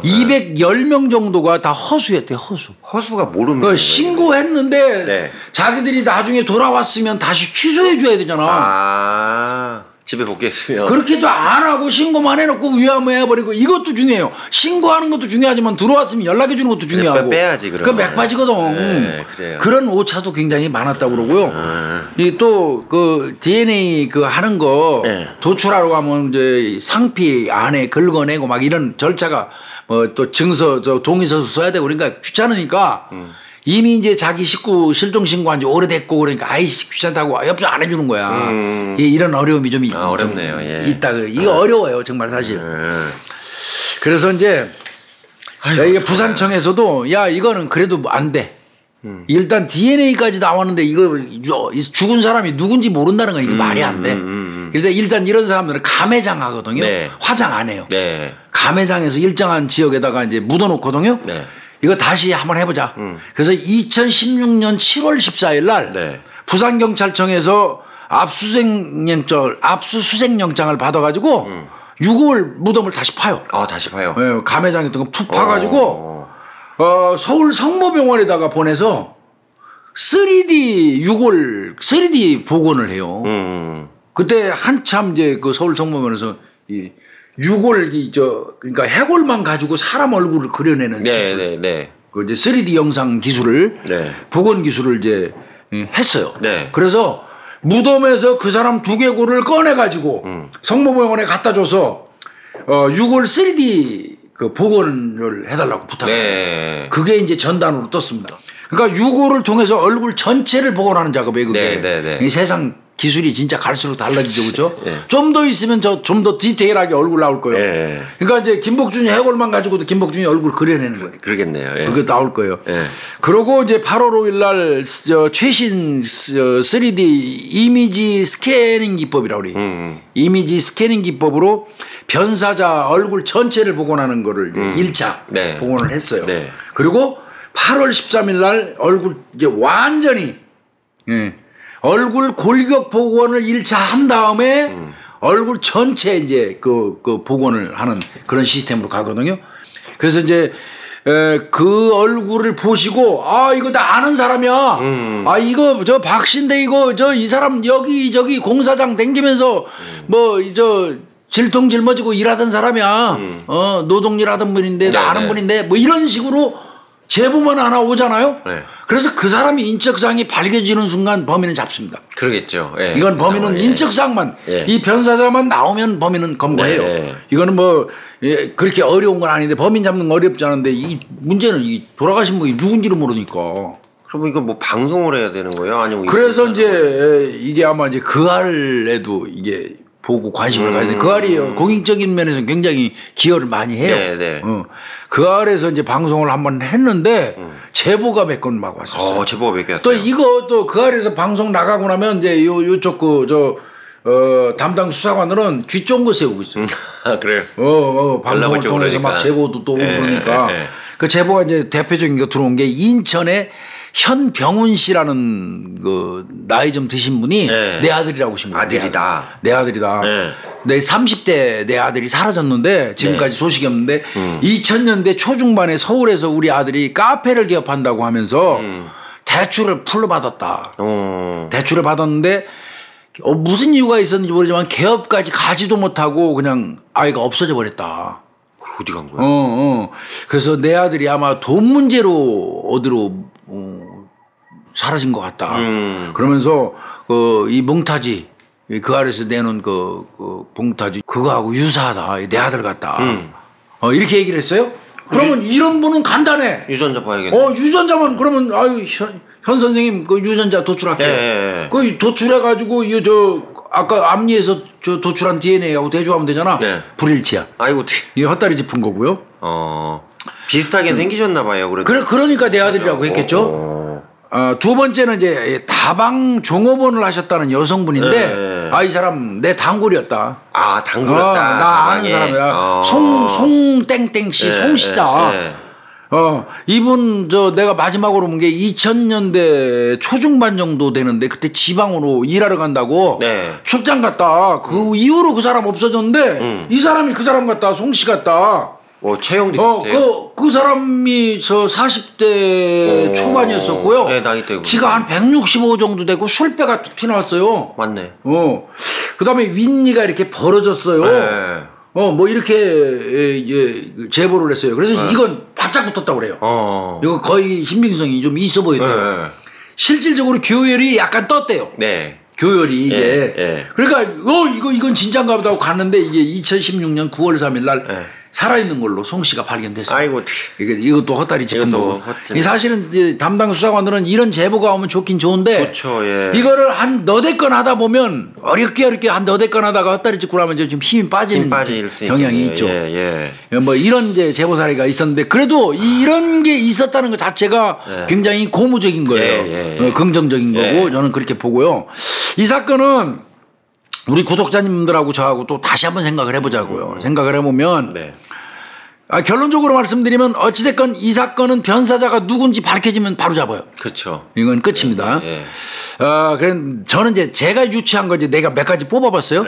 210명 정도가 다 허수였대요. 허수가 모르는 거예요. 신고했는데 자기들이 나중에 돌아왔으면 다시 취소해 줘야 되잖아. 집에 복귀했으면. 그렇게도 안 하고 신고만 해놓고 위험해버리고 이것도 중요해요. 신고하는 것도 중요하지만 들어왔으면 연락해 주는 것도 중요하고. 빼야지 그 맥빠지거든. 네, 그래요. 그런 오차도 굉장히 많았다고 그러고요. 또 그 DNA 하는 거 도출하러 가면 이제 상피 안에 긁어내고 막 이런 절차가 뭐 또 증서 동의서 써야 되고 그러니까 귀찮으니까 이미 이제 자기 식구 실종 신고한 지 오래됐고 그러니까 아이씨 귀찮다고 옆에서 안 해주는 거야. 이런 어려움이 좀 어렵네요. 있다. 이거 어려워요 정말 사실. 그래서 이제 이게 부산청에서도 야 이거는 그래도 안 돼. 일단 DNA까지 나왔는데 이거 죽은 사람이 누군지 모른다는 건 이거 말이 안 돼. 일단 이런 사람들은 감회장 하거든요. 화장 안 해요. 감회장에서 일정한 지역에다가 이제 묻어놓거든요. 이거 다시 한번 해보자. 그래서 2016년 7월 14일 날 부산경찰청에서 압수수색영장을 받아가지고 6월 무덤을 다시 파요. 다시 파요? 네, 감회장했던 거 푹 파가지고 서울 성모병원에다가 보내서 3D 복원을 해요. 그때 한참 이제 그 서울 성모병원에서 이 유골 그러니까 해골만 가지고 사람 얼굴을 그려내는 기술, 그 이제 3D 영상 기술을 복원 기술을 이제 했어요. 그래서 무덤에서 그 사람 두개골을 꺼내 가지고 성모병원에 갖다 줘서 유골 3D 그 복원을 해달라고 부탁해요. 그게 이제 전단으로 떴습니다. 그러니까 유골을 통해서 얼굴 전체를 복원하는 작업이에요. 그게 이 세상 기술이 진짜 갈수록 달라지죠, 그렇죠? 좀 더 있으면 좀 더 디테일하게 얼굴 나올 거예요. 그러니까 이제 김복준이 해골만 가지고도 김복준이 얼굴 그려내는 거예요. 그러겠네요. 그게 나올 거예요. 그러고 이제 8월 5일 날 최신 3D 이미지 스캐닝 기법이라고 그래요. 이미지 스캐닝 기법으로 변사자 얼굴 전체를 복원하는 거를 1차 복원을 했어요. 그리고 8월 13일 날 얼굴 이제 완전히 얼굴 골격 복원을 1차 한 다음에 얼굴 전체 이제 그 복원을 하는 그런 시스템으로 가거든요. 그래서 이제 그 얼굴을 보시고 아 이거 나 아는 사람이야. 아 이거 저 박신데 이거 저 이 사람 여기저기 공사장 댕기면서 뭐 저 질통 짊어지고 일하던 사람이야. 노동일 하던 분인데 나 아는 분인데 뭐 이런 식으로 제보만 하나 오잖아요. 네. 그래서 그 사람이 인적사항이 밝혀지는 순간 범인은 잡습니다. 그러겠죠. 예. 이건 범인은 인적사항만 이 변사자만 나오면 범인은 검거해요. 이거는 뭐 그렇게 어려운 건 아닌데 범인 잡는 건 어렵지 않은데 이 문제는 이 돌아가신 분이 누군지를 모르니까. 그럼 이거 뭐 방송을 해야 되는 거예요? 아니면 그래서 이제 이게 아마 이제 그 알에도 이게 보고 관심을 가야 돼. 그 알이 공익적인 면에서 굉장히 기여를 많이 해요. 네. 그 알에서 이제 방송을 한번 했는데 제보가 몇 건 막 왔었어요. 제보가 몇 개 왔어요. 또 이거 또 그 알에서 방송 나가고 나면 이제 요쪽 담당 수사관들은 귀 쫑긋 세우고 있어요. 그래요. 방송을 통해서 그러니까. 막 제보도 또 오고 그러니까 그 제보가 이제 대표적인 거 들어온 게 인천에 현병훈 씨라는 그 나이 좀 드신 분이 내 아들이라고 하신 거예요. 아들이다. 내 아들이다. 내 30대 내 아들이 사라졌는데 지금까지 소식이 없는데 2000년대 초중반에 서울에서 우리 아들이 카페를 개업한다고 하면서 대출을 풀로 받았다. 대출을 받았는데 무슨 이유가 있었는지 모르지만 개업까지 가지도 못하고 그냥 아이가 없어져 버렸다. 어디 간 거야? 그래서 내 아들이 아마 돈 문제로 어디로 사라진 것 같다. 그러면서 이 몽타지 그 아래서 내놓은 그 몽타지 그거하고 유사하다. 내 아들 같다. 이렇게 얘기를 했어요. 그러면 이런 분은 간단해. 유전자 봐야겠네. 유전자만 그러면 아유 현 선생님 그 유전자 도출할게요. 그 도출해가지고 아까 앞니에서 저 도출한 DNA하고 대조하면 되잖아. 불일치야. 아이고 이게 헛다리 짚은 거고요. 비슷하게 생기셨나 봐요. 그러니까 내 아들이라고 했겠죠. 두 번째는 이제 다방 종업원을 하셨다는 여성분인데 이 사람 내 단골이었다. 단골이었다. 나 아는 사람이야. 송땡땡 씨, 송씨다. 이분 내가 마지막으로 본 게 2000년대 초중반 정도 되는데 그때 지방으로 일하러 간다고 출장 갔다. 그 이후로 그 사람 없어졌는데 이 사람이 그 사람 같다. 송씨 같다. 체형도 비슷해요. 그 사람이 40대 초반이었었고요. 나이대 키가 한 165 정도 되고 술배가 툭 튀어나왔어요. 맞네. 그다음에 윗니가 이렇게 벌어졌어요. 뭐 이렇게 제보를 했어요. 그래서 이건 바짝 붙었다고 그래요. 이거 거의 신빙성이 좀 있어 보였대요. 실질적으로 교열이 약간 떴대요. 교열이 이게. 그러니까 이건 진짜인가 보다 하고 갔는데 이게 2016년 9월 3일 날 살아있는 걸로 송 씨가 발견됐어요. 아이고. 이것도 헛다리 짚은 거고. 사실은 이제 담당 수사관들은 이런 제보가 오면 좋긴 좋은데 이거를 한 너댓 건 하다 보면 어렵게 한 너댓 건 하다가 헛다리 짚고 나면 좀 힘이 빠지는 경향이 있죠. 뭐 이런 이제 제보 사례가 있었는데 그래도 이런 게 있었다는 것 자체가 굉장히 고무적인 거예요. 긍정적인 거고 저는 그렇게 보고요. 이 사건은 우리 구독자님들하고 저하고 또 다시 한번 생각을 해보자고요. 생각을 해보면 결론적으로 말씀드리면 어찌됐건 이 사건은 변사자가 누군지 밝혀지면 바로 잡아요. 그렇죠. 이건 끝입니다. 그래 저는 이제 제가 유추한 거지 내가 몇 가지 뽑아봤어요.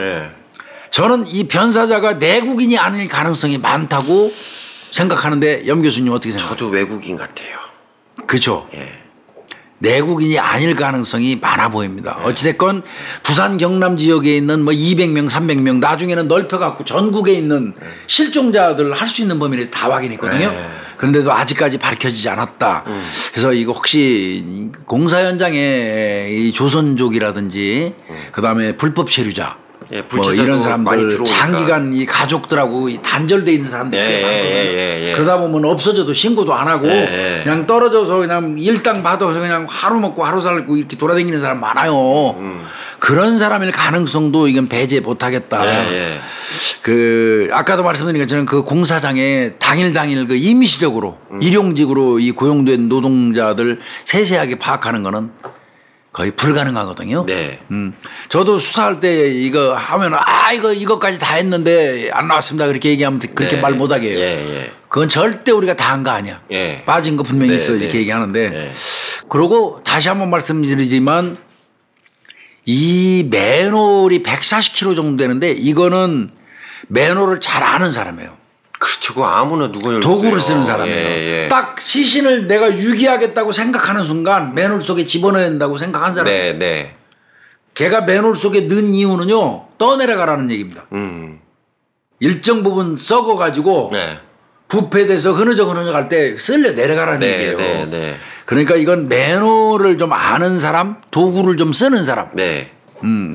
저는 이 변사자가 내국인이 아닐 가능성이 많다고 생각하는데 염 교수님 어떻게 생각하세요? 저도 외국인 같아요. 그렇죠. 내국인이 아닐 가능성이 많아 보입니다. 어찌됐건 부산 경남 지역에 있는 뭐 200명 300명 나중에는 넓혀갖고 전국에 있는 실종자들 할 수 있는 범위를 다 확인했거든요. 그런데도 아직까지 밝혀지지 않았다. 그래서 이거 혹시 공사 현장에 이 조선족이라든지 그다음에 불법 체류자 뭐 이런 사람들 장기간 이 가족들하고 단절돼 있는 사람들 꽤 많거든요. 그러다 보면 없어져도 신고도 안 하고 그냥 떨어져서 그냥 일당 받아서 그냥 하루 먹고 하루 살고 이렇게 돌아다니는 사람 많아요. 그런 사람일 가능성도 이건 배제 못하겠다. 그 아까도 말씀드린 것처럼 그 공사장에 당일 그 임시적으로 일용직으로 이 고용된 노동자들 세세하게 파악하는 거는 거의 불가능하거든요. 저도 수사할 때 이거 하면 이거까지 다 했는데 안 나왔습니다. 그렇게 얘기하면 그렇게 말 못하게 해요. 그건 절대 우리가 다 한 거 아니야. 빠진 거 분명히 있어 이렇게 얘기하는데 그리고 다시 한번 말씀드리지만 이 맨홀이 140kg 정도 되는데 이거는 맨홀을 잘 아는 사람이에요. 그렇죠. 그 아무나 누가 도구를 쓰는 사람이에요. 예. 딱 시신을 내가 유기하겠다고 생각하는 순간 맨홀 속에 집어넣어야 된다고 생각한 사람이에요. 네. 걔가 맨홀 속에 넣은 이유는요. 떠내려가라는 얘기입니다. 일정 부분 썩어가지고 네. 부패돼서 흐느적 갈 때 쓸려 내려가라는 얘기예요. 네. 그러니까 이건 맨홀을 좀 아는 사람, 도구를 좀 쓰는 사람. 네.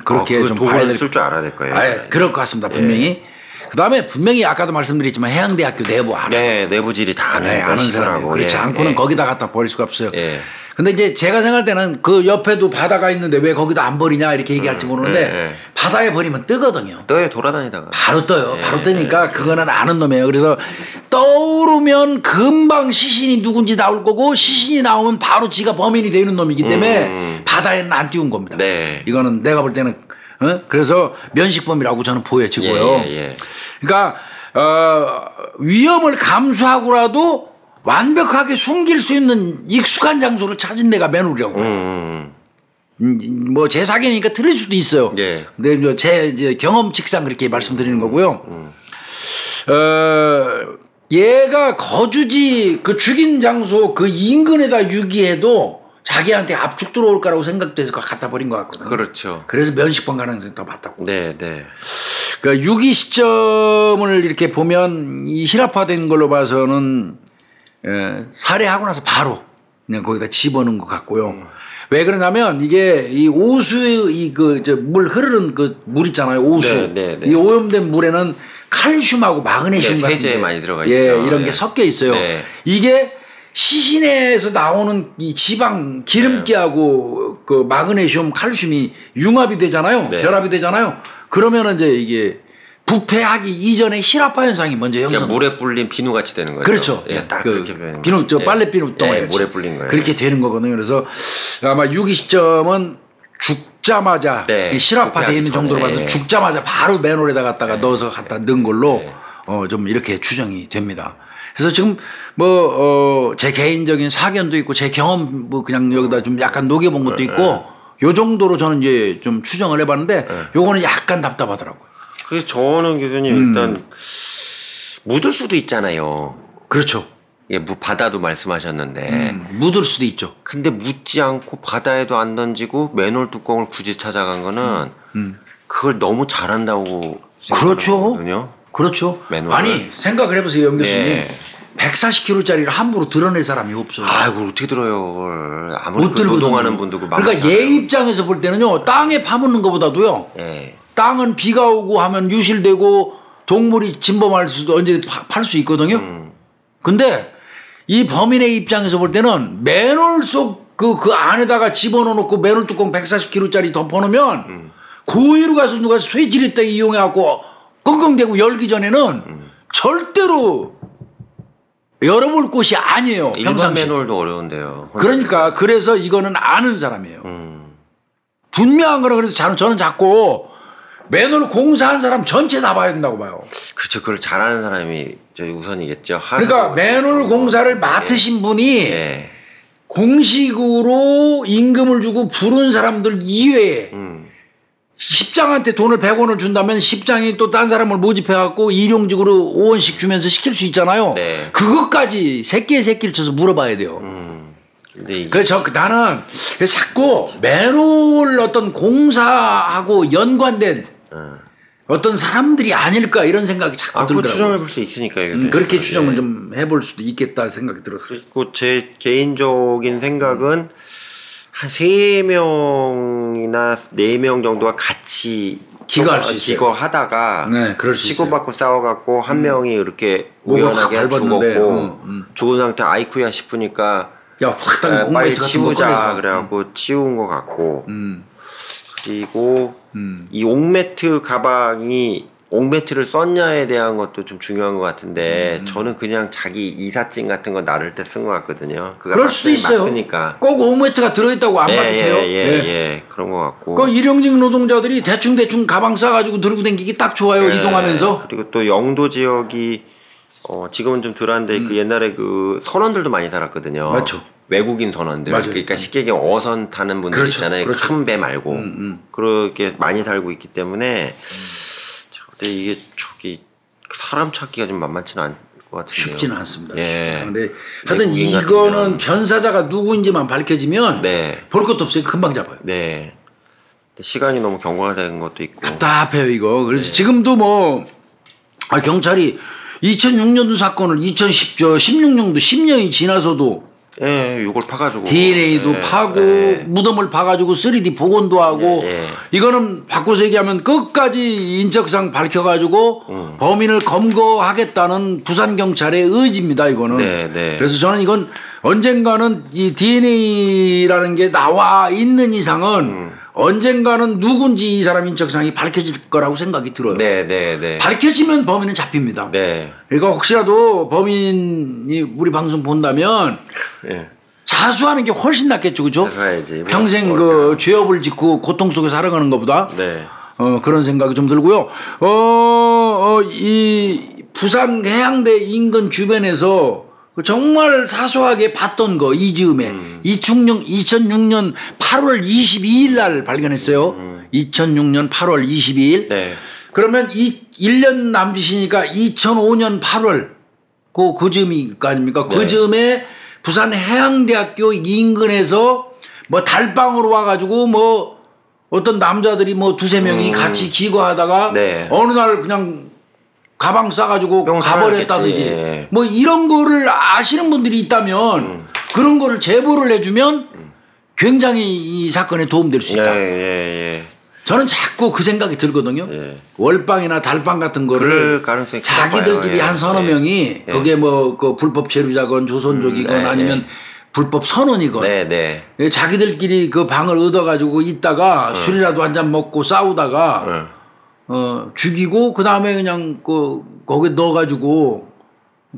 그렇게 좀 봐야 될. 쓸 줄 알아야 될 거예요. 그럴 것 같습니다. 분명히. 그다음에 분명히 아까도 말씀드렸지만 해양대학교 내부 알아. 네, 내부질이 다 아는 사람이고 그렇지 않고는 거기다 갖다 버릴 수가 없어요. 예. 근데 이제 제가 생각할 때는 그 옆에도 바다가 있는데 왜 거기다 안 버리냐 이렇게 얘기할지 모르는데 바다에 버리면 뜨거든요. 떠요, 돌아다니다가. 바로 떠요. 바로 뜨니까 그거는 아는 놈이에요. 그래서 떠오르면 금방 시신이 누군지 나올 거고 시신이 나오면 바로 지가 범인이 되는 놈이기 때문에 바다에는 안 띄운 겁니다. 네. 이거는 내가 볼 때는 그래서 면식범이라고 저는 보여지고요. 그러니까 위험을 감수하고라도 완벽하게 숨길 수 있는 익숙한 장소를 찾은 데가 맨홀이라고 봐요. 뭐 제 사견이니까 틀릴 수도 있어요. 근데 제 이제 경험칙상 그렇게 말씀드리는 거고요. 얘가 거주지 그 죽인 장소 그 인근에다 유기해도 자기한테 압축 들어올 거라고 생각돼서 갖다 버린 것 같거든요. 그렇죠. 그래서 면식범 가능성이 더 많다고. 네. 그러니까 유기 시점을 이렇게 보면 이 실화화된 걸로 봐서는 살해하고 나서 바로 그냥 거기다 집어넣은 것 같고요. 왜 그러냐면 이게 이 오수 물 흐르는 그 물 있잖아요. 오수. 이 오염된 물에는 칼슘하고 마그네슘 같은 세제 게 많이 들어가 있죠. 이런 게 섞여 있어요. 이게 시신에서 나오는 이 지방 기름기하고 그 마그네슘, 칼슘이 융합이 되잖아요. 결합이 되잖아요. 그러면은 이제 이게 부패하기 이전에 실화화 현상이 먼저 형성. 그러니까 물에 불린 비누 같이 되는 거죠. 그렇죠. 딱 그 그렇게 비누 빨래 비누 덩어리 물에 불린 거예요. 그렇게 되는 거거든요. 그래서 아마 유기 시점은 죽자마자 실화화되어 있는 정도로 봐서 죽자마자 바로 맨홀에다 갖다가 넣어서 갖다 넣은 걸로 좀 이렇게 추정이 됩니다. 그래서 지금 뭐 제 개인적인 사견도 있고 제 경험 뭐 그냥 여기다 좀 약간 녹여본 것도 있고 요 정도로 저는 이제 좀 추정을 해봤는데 요거는 약간 답답하더라고요. 그래서 저는 교수님 일단 묻을 수도 있잖아요. 그렇죠. 예, 바다도 말씀하셨는데 묻을 수도 있죠. 근데 묻지 않고 바다에도 안 던지고 맨홀 뚜껑을 굳이 찾아간 거는 그걸 너무 잘한다고 생각하거든요. 그렇죠. 맨홀을. 아니 생각을 해보세요, 영 교수님. 140kg짜리를 함부로 드러낼 사람이 없어요. 아이고 어떻게 들어요. 아무리 그 노동하는 분도 그러니까 얘 입장에서 볼 때는요. 땅에 파묻는 것보다도요. 땅은 비가 오고 하면 유실되고 동물이 침범할 수도 언제 팔 수 있거든요. 근데 이 범인의 입장에서 볼 때는 맨홀 속 그 안에다가 집어넣어놓고 맨홀 뚜껑 140kg짜리 덮어놓으면 고의로 가서 누가 쇠지렛대 이용해갖고 끙끙대고 열기 전에는 절대로 열어볼 곳이 아니에요. 일반 맨홀도 어려운데요. 그러니까 그래서 이거는 아는 사람이에요. 분명한 거는 그래서 저는 자꾸 맨홀 공사한 사람 전체 다 봐야 된다고 봐요. 그렇죠. 그걸 잘하는 사람이 우선이겠죠. 그러니까 맨홀 공사를 맡으신 분이 공식으로 임금을 주고 부른 사람들 이외에 십장한테 돈을 100원을 준다면 십장이 또 딴 사람을 모집해갖고 일용직으로 5원씩 주면서 시킬 수 있잖아요. 그것까지 새끼에 새끼를 쳐서 물어봐야 돼요. 그래서 나는 자꾸 맨홀 어떤 공사하고 연관된 어떤 사람들이 아닐까 이런 생각이 자꾸 들더라고요. 추정해볼 수 있으니까요. 그렇게 추정을 좀 해볼 수도 있겠다 생각이 들었어요. 그리고 제 개인적인 생각은 한 3명이나 4명 정도가 같이 기거할 수 있어요. 기거하다가 치고받고 싸워갖고 한 명이 이렇게 우연하게 죽었고 죽은 상태 아이쿠야 싶으니까 빨리 치우자 그래갖고 치운 것 같고 그리고 이 옥매트 가방이 옥매트를 썼냐에 대한 것도 좀 중요한 것 같은데 저는 그냥 자기 이삿짐 같은 거 나를 때 쓴 것 같거든요. 그럴 수도 있어요. 꼭 옥매트가 들어있다고 안 봐도 돼요. 그런 것 같고. 그 일용직 노동자들이 대충 가방 싸가지고 들고 다니기 딱 좋아요. 이동하면서. 그리고 또 영도 지역이 지금은 좀 덜한데 그 옛날에 그 선원들도 많이 살았거든요. 맞죠. 외국인 선원들. 그러니까 쉽게 얘기하면 어선 타는 분들 있잖아요. 큰 배 말고. 그렇게 많이 살고 있기 때문에 근데 이게 사람 찾기가 좀 만만치는 않을 것 같은데요. 쉽지는 않습니다. 쉽지는 않은데 하여튼 이거는 변사자가 누구인지만 밝혀지면 볼 것도 없어요. 금방 잡아요. 네. 시간이 너무 경과된 것도 있고 답답해요 이거. 그래서 지금도 뭐 경찰이 2006년도 사건을 16년도 10년이 지나서도 이걸 파가지고 DNA도 파고 무덤을 파가지고 3D 복원도 하고 이거는 바꿔서 얘기하면 끝까지 인적사항 밝혀가지고 범인을 검거하겠다는 부산경찰의 의지입니다 이거는. 그래서 저는 이건 언젠가는 이 DNA라는 게 나와 있는 이상은 언젠가는 누군지 이 사람 인적사항이 밝혀질 거라고 생각이 들어요. 밝혀지면 범인은 잡힙니다. 그러니까 혹시라도 범인이 우리 방송 본다면 자수하는 게 훨씬 낫겠죠, 그렇죠? 평생 그 죄업을 짓고 고통 속에 살아가는 것보다 그런 생각이 좀 들고요. 이 부산 해양대 인근 주변에서 정말 사소하게 봤던 거 이즈음에 2006년 8월 22일 날 발견했어요. 2006년 8월 22일. 그러면 1년 남짓이니까 2005년 8월 그 즈음일 거 아닙니까? 그 즈음에 부산 해양대학교 인근에서 뭐 달방으로 와가지고 뭐 어떤 남자들이 뭐 두세 명이 같이 기거하다가 어느 날 그냥 가방 싸가지고 가버렸다든지 뭐 이런 거를 아시는 분들이 있다면 그런 거를 제보를 해주면 굉장히 이 사건에 도움될 수 있다. 저는 자꾸 그 생각이 들거든요. 월방이나 달방 같은 거를 자기들끼리 한 서너 명이 거기에 뭐 그 불법 체류자건 조선족이건 아니면 불법 선원이건 자기들끼리 그 방을 얻어가지고 있다가 술이라도 한잔 먹고 싸우다가 죽이고 그 다음에 그냥 거기에 넣어가지고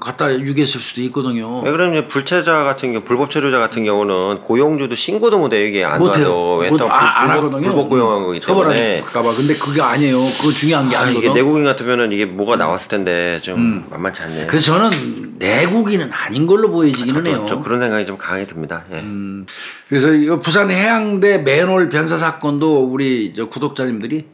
갖다 유기했을 수도 있거든요. 그럼 이제 불체자 같은 경우, 불법 체류자 같은 경우는 고용주도 신고도 못해요. 이게 안 와도 안 하거든요. 불법 고용한 거기 때문에. 처벌할까봐. 근데 그게 아니에요. 그거 중요한 게 아니거든. 이게 내국인 같으면은 이게 뭐가 나왔을 텐데 좀 만만치 않네요. 그래서 저는 내국인은 아닌 걸로 보여지기는 해요. 저 그런 생각이 좀 강하게 듭니다. 그래서 이 부산 해양대 맨홀 변사 사건도 우리 저 구독자님들이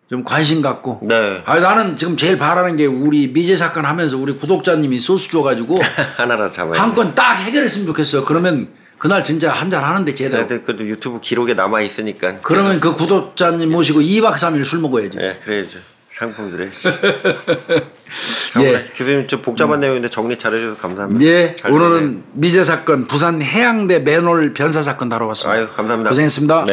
좀 관심 갖고. 나는 지금 제일 바라는 게 우리 미제 사건 하면서 우리 구독자님이 소스 줘가지고 하나라도 잡아야 한 건 딱 해결했으면 좋겠어요. 그러면 그날 진짜 한잔 하는데 제대로. 그래도 유튜브 기록에 남아 있으니까. 그러면 그 구독자님 모시고 2박 3일 술 먹어야지. 그래야죠. 상품 드려야지. 교수님 좀 복잡한 내용인데 정리 잘해주셔서 감사합니다. 오늘은 미제 사건 부산 해양대 맨홀 변사 사건 다뤄봤습니다. 감사합니다. 고생했습니다.